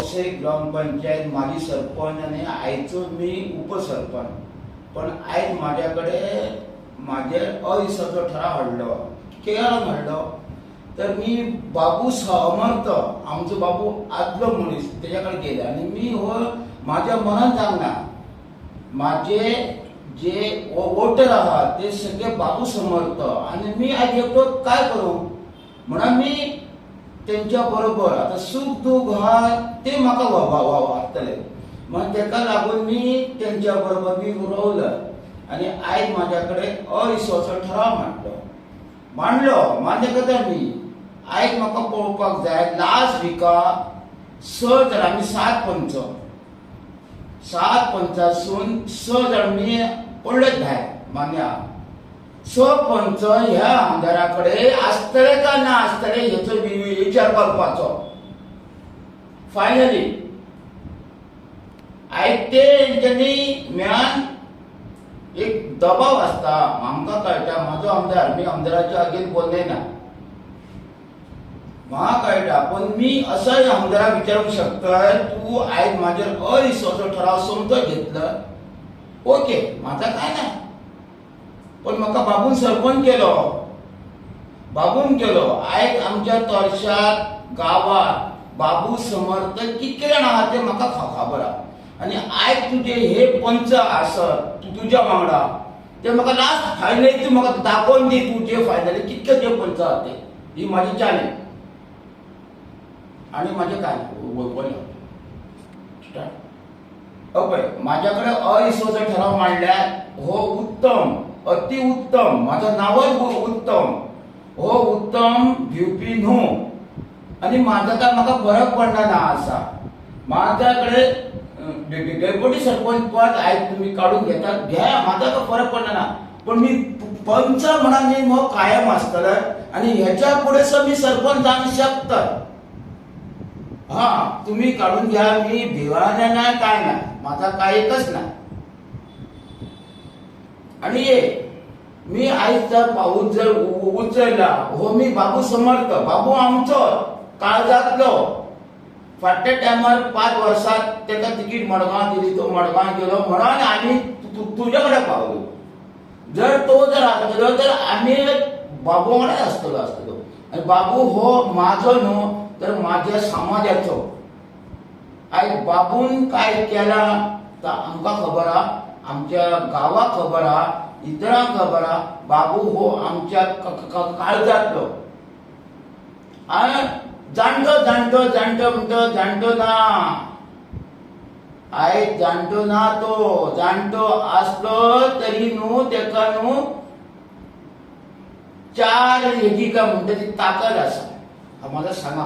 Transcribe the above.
वक्से ग्रामपंचायत माजी सरपंच आणि आयचो मी उपसरपंच. पण आयज माझ्याकडे माझे अयसाचो ठराव हाडलो. केळान हाडलो तर मी बाबू समर्थ आमचो बाबू आदलो मनीस त्याच्याकडे गेले आणि मी हो माझ्या मनात सांगना माझे जे वोटर आहात ते सगळे बाबू समर्थ आणि मी आज एकटो काय करू म्हणून मी त्यांच्या बरोबर आता सुख दुःख हा ते म्हाका वाटतले मग त्याका लागून मी त्यांच्या बरोबर मी रावलं आणि आयज माझ्याकडे अविश्वासाचो ठराव मांडलो मान्य करता मी. आयज म्हाका पळोवपाक जाय लास्ट विका 6 जाण आमी 7 पंचासून 6 जाण मी पडलेच भायर मान्य. 6 पंच ह्या आमदाराकडे आसतले का ना आसतले हेचो विचार करपाचो. फायनली आयज तेंच्यांनी मेळान एक दबाव आसता आमकां कळटा माझो आमदार मी आमदाराच्या आगेन बोलले ना म्हाका कळटा पण मी असंय आमदाराक विचारूंक शकता तू आयज माझेर अविश्वासाचो ठराव समजून घेतलं ओके माझा काय ना पण म्हाका बाबून सरपंच केलो आयज आमच्या तोरशात गावात बाबू समर्थ कितके जाण आहात ते म्हाका खबर आहा आणि आयज तुझे हे पंच आसत तुझ्या वांगडा ते म्हाका लास्ट फायनली तू म्हाका दाखोवन दी तुझे फायनली कितके जे पंच आहात ते ही माझी चॅलेंज. आणि माझे काय पळय माझ्याकडे अविश्वासाचो ठराव मांडल्यार हो उत्तम अतिउत्तम माझं नावच उत्तम हो उत्तम घेवपी न्हू आणि माझा काय म्हाका फरक पडना ना आसा. माझ्याकडे डेप्युटी सरपंच पद आयज तुम्ही काढून घेतात घ्या माझा काय फरक पडना ना पण मी पंच म्हणून मी मग कायम आसतले आणि ह्याच्या पुढे मी सरपंच जावंक शकता. हा तुम्ही काढून घ्या मी भिवाना नाही काय नाही माझा काय एकच ना. आणि मी आयज जर पाऊस जर उचलला हो मी बाबू समर्थ बाबू आमचो काळजातलो फाटल्या टायमार 5 वर्सात त्याला तिकीट मडगांव दिली तो मडगांव गेलो म्हणून आम्ही तुझ्याकडे पावलो. जर तो जर आसलो तर आम्ही बाबू वांगडा आसतलो आणि बाबू हो माझो न्हू तर माझ्या समाजाचो. आयज बाबून काय केला तर आमकां खबर आहा आमच्या गावाक खबर आहा इतरांक खबर आहा बाबू हो आमच्या काळजातलो. जाणटो ना आयज जाणटो ना तो जाणटो आसलो तरी न्हू तेका न्हू 4 हेजी काय म्हणटा ती ताकद आसा. म्हाका सांगा